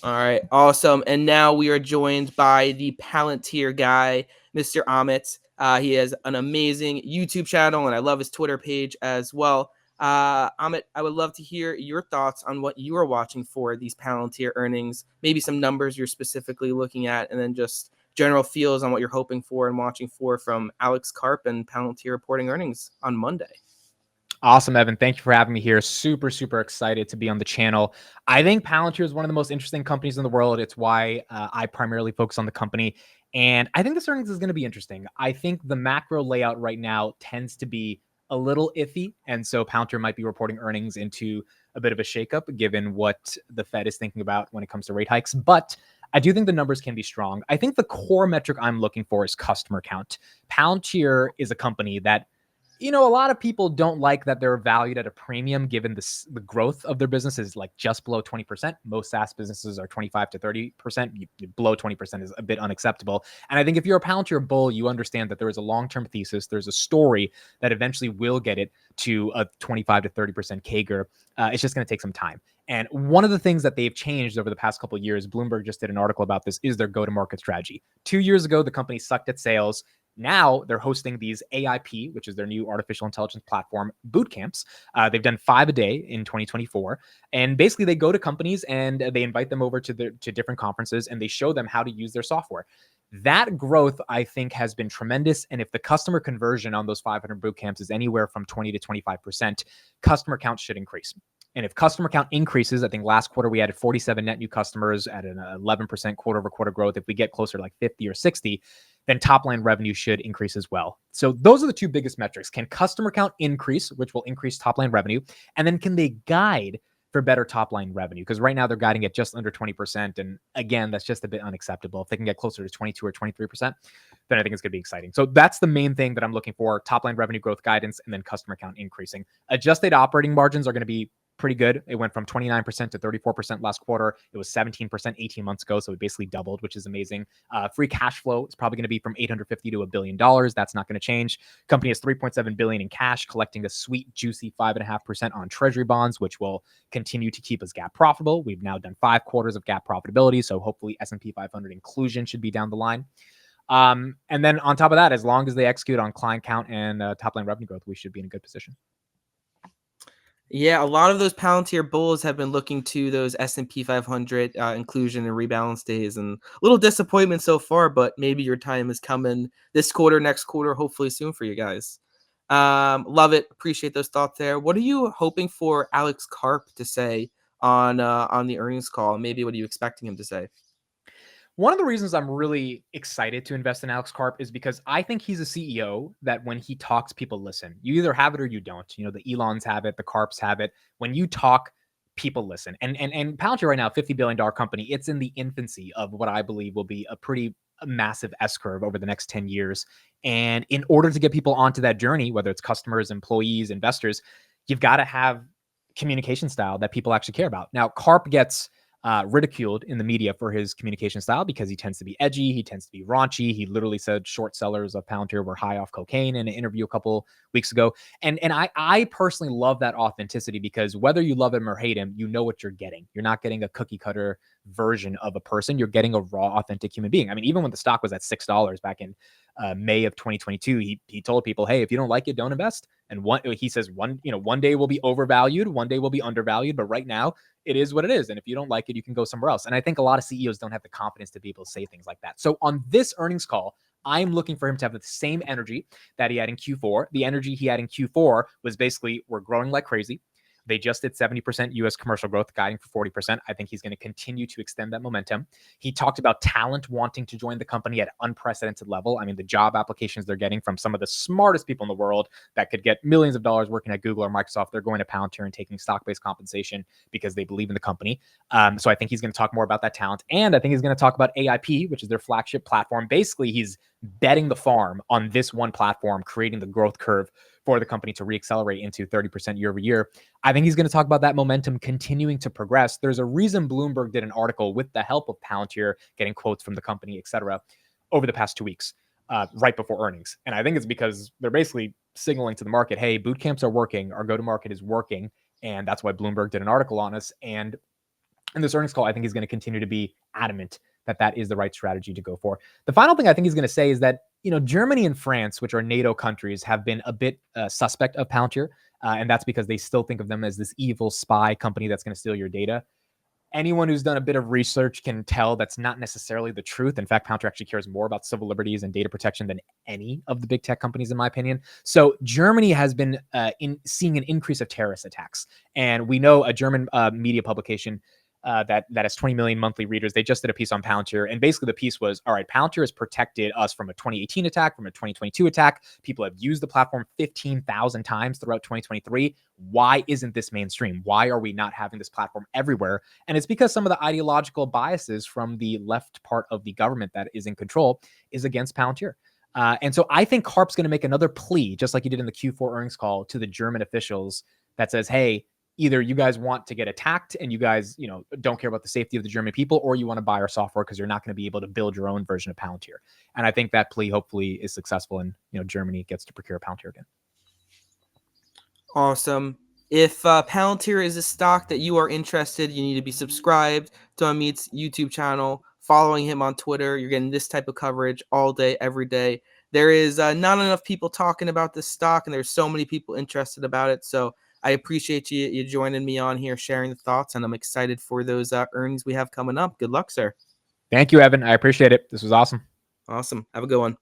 All right, awesome. And now we are joined by the Palantir guy, Mr. Amit. He has an amazing YouTube channel, and I love his Twitter page as well. Amit, I would love to hear your thoughts on what you are watching for these Palantir earnings, maybe some numbers you're specifically looking at, and then just general feels on what you're hoping for and watching for from Alex Karp and Palantir reporting earnings on Monday. Awesome, Evan. Thank you for having me here. Super, super excited to be on the channel. I think Palantir is one of the most interesting companies in the world. It's why I primarily focus on the company. And I think this earnings is going to be interesting. I think the macro layout right now tends to be a little iffy. And so Palantir might be reporting earnings into a bit of a shakeup given what the Fed is thinking about when it comes to rate hikes. But I do think the numbers can be strong. I think the core metric I'm looking for is customer count. Palantir is a company that a lot of people don't like that they're valued at a premium given the growth of their business is like just below 20%. Most SaaS businesses are 25 to 30%. Below 20% is a bit unacceptable. And I think if you're a Palantir bull, you understand that there is a long-term thesis. There's a story that eventually will get it to a 25 to 30% CAGR. It's just going to take some time. And one of the things that they've changed over the past couple of years, Bloomberg just did an article about this, is their go-to-market strategy. 2 years ago, the company sucked at sales. Now they're hosting these AIP, which is their new artificial intelligence platform, boot camps. They've done 5 a day in 2024. And basically they go to companies and they invite them over to different conferences and they show them how to use their software. That growth, I think, has been tremendous. And if the customer conversion on those 500 boot camps is anywhere from 20 to 25%, customer count should increase. And if customer count increases, I think last quarter we added 47 net new customers at an 11% quarter over quarter growth. If we get closer to like 50 or 60, then top line revenue should increase as well. So those are the two biggest metrics. Can customer count increase, which will increase top line revenue? And then can they guide for better top line revenue? Because right now they're guiding at just under 20%. And again, that's just a bit unacceptable. If they can get closer to 22 or 23%, then I think it's going to be exciting. So that's the main thing that I'm looking for: top line revenue growth guidance and then customer count increasing. Adjusted operating margins are going to be pretty good. It went from 29% to 34% last quarter. It was 17% 18 months ago. So it basically doubled, which is amazing. Free cash flow is probably going to be from $850 to $1 billion. That's not going to change. Company has $3.7 billion in cash, collecting a sweet, juicy 5.5% on treasury bonds, which will continue to keep us GAAP profitable. We've now done 5 quarters of GAAP profitability. So hopefully S&P 500 inclusion should be down the line. And then on top of that, as long as they execute on client count and top line revenue growth, we should be in a good position. Yeah, a lot of those Palantir bulls have been looking to those S&P 500 inclusion and rebalance days, and a little disappointment so far, but maybe your time is coming this quarter, next quarter, hopefully soon for you guys. Love it. Appreciate those thoughts there. What are you hoping for Alex Karp to say on the earnings call? Maybe what are you expecting him to say? One of the reasons I'm really excited to invest in Alex Karp is because I think he's a CEO that when he talks, people listen. You either have it or you don't. The Elons have it, the Karps have it. When you talk, people listen. And Palantir right now, $50 billion company, it's in the infancy of what I believe will be a pretty massive S-curve over the next 10 years. And in order to get people onto that journey, whether it's customers, employees, investors, you've got to have communication style that people actually care about. Now, Karp gets ridiculed in the media for his communication style because he tends to be edgy. He tends to be raunchy. He literally said short sellers of Palantir were high off cocaine in an interview a couple weeks ago. And I personally love that authenticity because whether you love him or hate him, you know what you're getting. You're not getting a cookie cutter version of a person. You're getting a raw, authentic human being. I mean, even when the stock was at $6 back in May of 2022, he told people, hey, if you don't like it, don't invest. And he says one day will be overvalued, one day will be undervalued, but right now it is what it is. And if you don't like it, you can go somewhere else. And I think a lot of CEOs don't have the confidence to be able to say things like that. So on this earnings call, I'm looking for him to have the same energy that he had in Q4. The energy he had in Q4 was basically, we're growing like crazy. They just did 70% US commercial growth, guiding for 40%. I think he's going to continue to extend that momentum. He talked about talent wanting to join the company at unprecedented level. I mean, the job applications they're getting from some of the smartest people in the world that could get millions of dollars working at Google or Microsoft, they're going to Palantir and taking stock-based compensation because they believe in the company. So I think he's going to talk more about that talent. And I think he's going to talk about AIP, which is their flagship platform. Basically, he's betting the farm on this one platform, creating the growth curve for the company to reaccelerate into 30% year over year. I think he's going to talk about that momentum continuing to progress. There's a reason Bloomberg did an article with the help of Palantir, getting quotes from the company, et cetera, over the past 2 weeks, right before earnings. And I think it's because they're basically signaling to the market, hey, boot camps are working. Our go-to-market is working. And that's why Bloomberg did an article on us. And in this earnings call, I think he's going to continue to be adamant that that is the right strategy to go for. The final thing I think he's going to say is that, Germany and France, which are NATO countries, have been a bit suspect of Palantir. And that's because they still think of them as this evil spy company that's going to steal your data. Anyone who's done a bit of research can tell that's not necessarily the truth. In fact, Palantir actually cares more about civil liberties and data protection than any of the big tech companies, in my opinion. So Germany has been seeing an increase of terrorist attacks. And we know a German media publication that has 20 million monthly readers. They just did a piece on Palantir, and basically the piece was, all right, Palantir has protected us from a 2018 attack, from a 2022 attack. People have used the platform 15,000 times throughout 2023. Why isn't this mainstream? Why are we not having this platform everywhere? And it's because some of the ideological biases from the left part of the government that is in control is against Palantir. And so I think Harp's going to make another plea, just like he did in the Q4 earnings call, to the German officials that says, hey, either you guys want to get attacked and you guys, don't care about the safety of the German people, or you want to buy our software because you're not going to be able to build your own version of Palantir. And I think that plea hopefully is successful, and Germany gets to procure Palantir again. Awesome. If Palantir is a stock that you are interested, you need to be subscribed to Amit's YouTube channel, following him on Twitter. You're getting this type of coverage all day, every day. There is not enough people talking about this stock, and there's so many people interested about it. So I appreciate you joining me on here, sharing the thoughts, and I'm excited for those earnings we have coming up. Good luck, sir. Thank you, Evan. I appreciate it. This was awesome. Awesome. Have a good one.